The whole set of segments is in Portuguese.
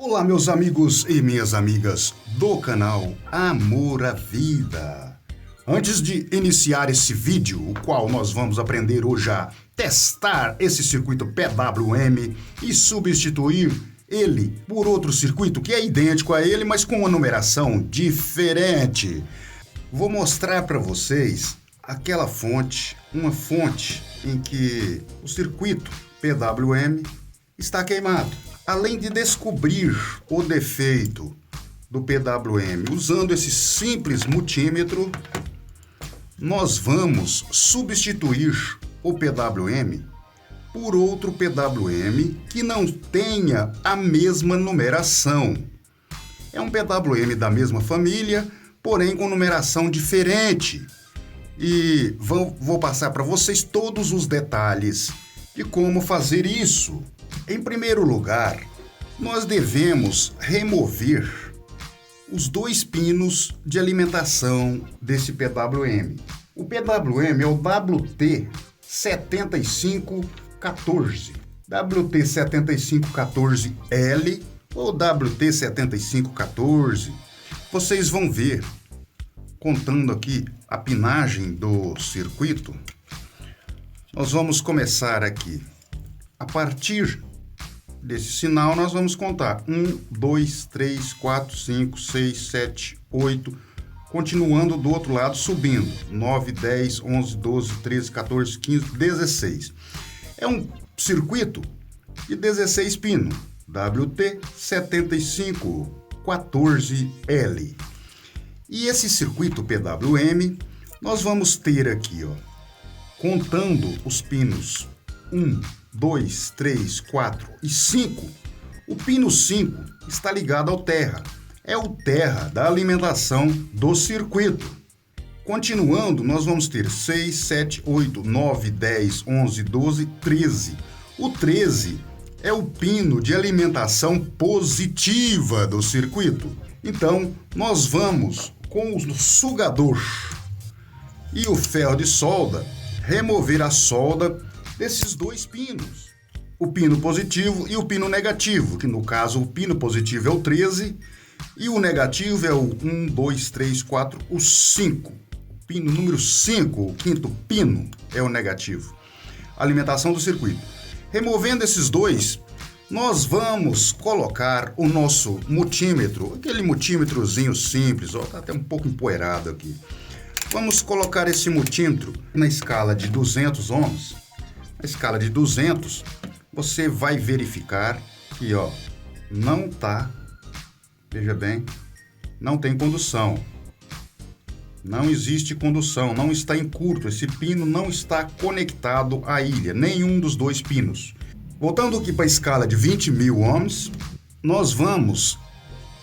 Olá, meus amigos e minhas amigas do canal Amor à Vida. Antes de iniciar esse vídeo, o qual nós vamos aprender hoje a testar esse circuito PWM e substituir ele por outro circuito que é idêntico a ele, mas com uma numeração diferente. Vou mostrar para vocês aquela fonte, uma fonte em que o circuito PWM está queimado. Além de descobrir o defeito do PWM usando esse simples multímetro, nós vamos substituir o PWM por outro PWM que não tenha a mesma numeração. É um PWM da mesma família, porém com numeração diferente. E vou passar para vocês todos os detalhes de como fazer isso. Em primeiro lugar, nós devemos remover os dois pinos de alimentação desse PWM. O PWM é o WT7514, WT7514L ou WT7514. Vocês vão ver, contando aqui a pinagem do circuito, nós vamos começar aqui. A partir desse sinal, nós vamos contar 1, 2, 3, 4, 5, 6, 7, 8, continuando do outro lado, subindo. 9, 10, 11, 12, 13, 14, 15, 16. É um circuito de 16 pinos, WT7514L. E esse circuito PWM, nós vamos ter aqui, contando os pinos 1, 2, 3, 4 e 5, o pino 5 está ligado ao terra. É o terra da alimentação do circuito. Continuando, nós vamos ter 6, 7, 8, 9, 10, 11, 12, 13. O 13 é o pino de alimentação positiva do circuito. Então, nós vamos, com o sugador e o ferro de solda, remover a solda desses dois pinos, o pino positivo e o pino negativo, que no caso o pino positivo é o 13 e o negativo é o 1, 2, 3, 4, o 5. O pino número 5, o quinto pino, é o negativo. Alimentação do circuito. Removendo esses dois, nós vamos colocar o nosso multímetro, aquele multímetrozinho simples, tá até um pouco empoeirado aqui. Vamos colocar esse multímetro na escala de 200 ohms. Na escala de 200, você vai verificar que, não tá, veja bem, não tem condução. Não existe condução, não está em curto, esse pino não está conectado à ilha, nenhum dos dois pinos. Voltando aqui para a escala de 20.000 ohms, nós vamos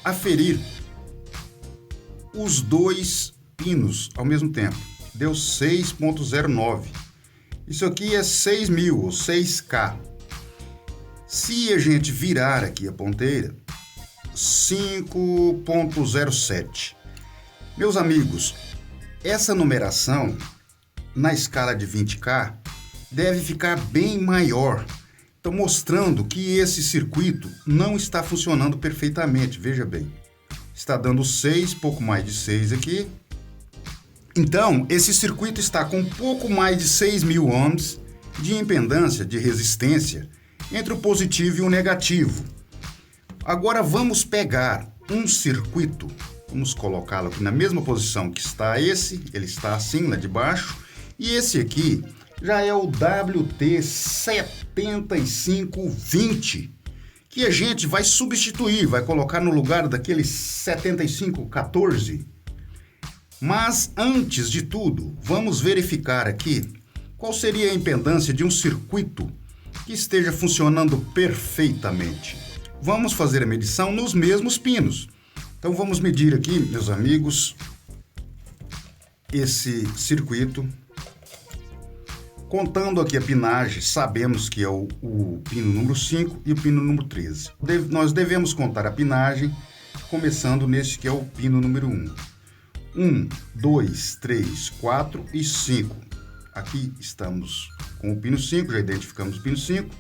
aferir os dois pinos ao mesmo tempo. Deu 6.09. Isso aqui é 6.000 ou 6K. Se a gente virar aqui a ponteira, 5.07. Meus amigos, essa numeração na escala de 20K deve ficar bem maior. Então, mostrando que esse circuito não está funcionando perfeitamente. Veja bem, está dando 6, pouco mais de 6 aqui. Então, esse circuito está com um pouco mais de 6.000 ohms de impedância, de resistência, entre o positivo e o negativo. Agora vamos pegar um circuito, vamos colocá-lo aqui na mesma posição que está esse, ele está assim, lá de baixo, e esse aqui já é o WT7520, que a gente vai substituir, vai colocar no lugar daquele 7514. Mas, antes de tudo, vamos verificar aqui qual seria a impedância de um circuito que esteja funcionando perfeitamente. Vamos fazer a medição nos mesmos pinos. Então, vamos medir aqui, meus amigos, esse circuito. Contando aqui a pinagem, sabemos que é o pino número 5 e o pino número 13. Nós devemos contar a pinagem, começando nesse que é o pino número 1. 1, 2, 3, 4 e 5. Aqui estamos com o pino 5, já identificamos o pino 5.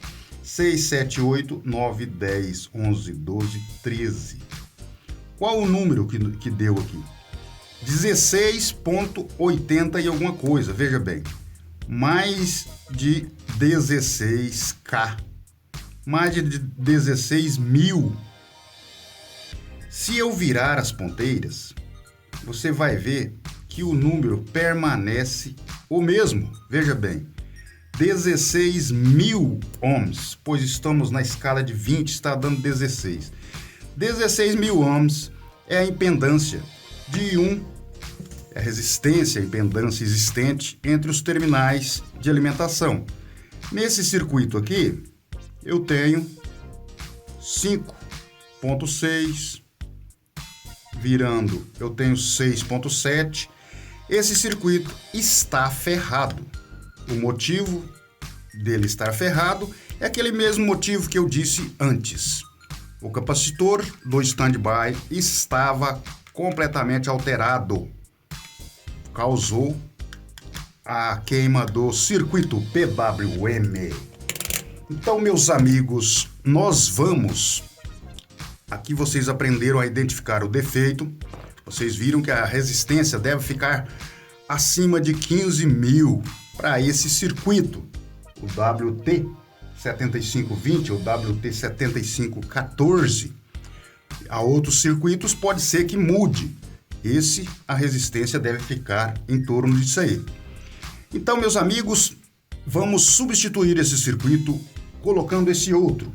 6, 7, 8, 9, 10, 11, 12, 13. Qual o número que deu aqui? 16,80 e alguma coisa, veja bem. Mais de 16K. Mais de 16 mil. Se eu virar as ponteiras, você vai ver que o número permanece o mesmo. Veja bem, 16 mil ohms, pois estamos na escala de 20, está dando 16. 16 mil ohms é a impedância de a resistência, a impedância existente entre os terminais de alimentação. Nesse circuito aqui, eu tenho 5,6, virando eu tenho 6,7. Esse circuito está ferrado. O motivo dele estar ferrado é aquele mesmo motivo que eu disse antes. O capacitor do standby estava completamente alterado. Causou a queima do circuito PWM. Então, meus amigos, nós vamos... Aqui vocês aprenderam a identificar o defeito. Vocês viram que a resistência deve ficar acima de 15 mil para esse circuito. O WT7520 ou WT7514. Há outros circuitos, pode ser que mude. A resistência deve ficar em torno disso aí. Então, meus amigos, vamos substituir esse circuito colocando esse outro.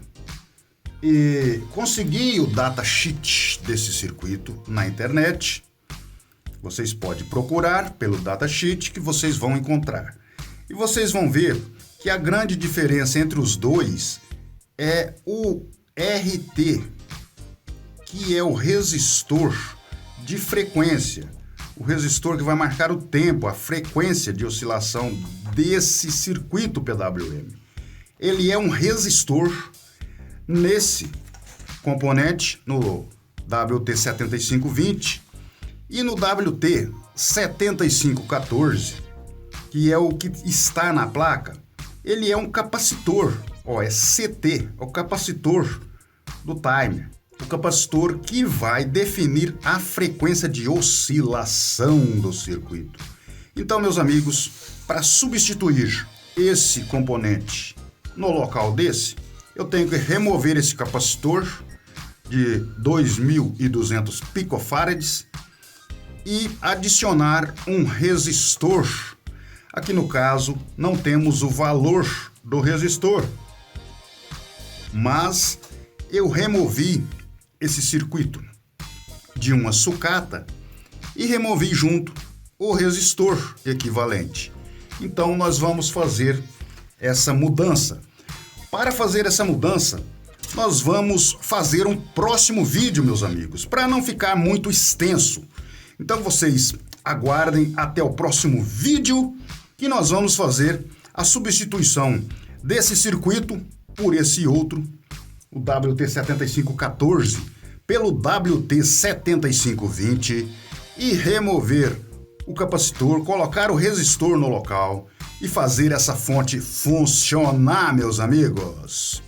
E consegui o datasheet desse circuito na internet. Vocês podem procurar pelo datasheet que vocês vão encontrar. E vocês vão ver que a grande diferença entre os dois é o RT, que é o resistor de frequência. O resistor que vai marcar o tempo, a frequência de oscilação desse circuito PWM. Ele é um resistor nesse componente, no WT7520 e no WT7514, que é o que está na placa. Ele é um capacitor, é CT, é o capacitor do timer. O capacitor que vai definir a frequência de oscilação do circuito. Então, meus amigos, para substituir esse componente no local desse, eu tenho que remover esse capacitor de 2.200 picofarads e adicionar um resistor. Aqui no caso, não temos o valor do resistor, mas eu removi esse circuito de uma sucata e removi junto o resistor equivalente. Então, nós vamos fazer essa mudança. Para fazer essa mudança, nós vamos fazer um próximo vídeo, meus amigos, para não ficar muito extenso. Então, vocês aguardem até o próximo vídeo que nós vamos fazer a substituição desse circuito por esse outro, o WT7514, pelo WT7520 e remover o capacitor, colocar o resistor no local e fazer essa fonte funcionar, meus amigos.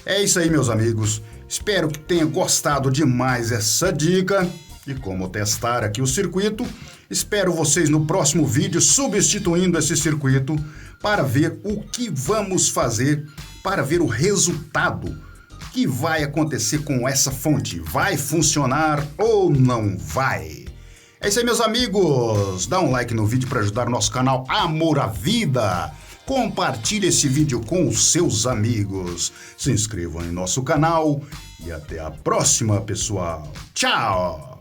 É isso aí, meus amigos. Espero que tenham gostado demais essa dica de como testar aqui o circuito. Espero vocês no próximo vídeo substituindo esse circuito para ver o que vamos fazer, para ver o resultado que vai acontecer com essa fonte. Vai funcionar ou não vai? É isso aí, meus amigos. Dá um like no vídeo para ajudar o nosso canal Amor à Vida. Compartilhe esse vídeo com os seus amigos. Se inscrevam em nosso canal e até a próxima, pessoal. Tchau!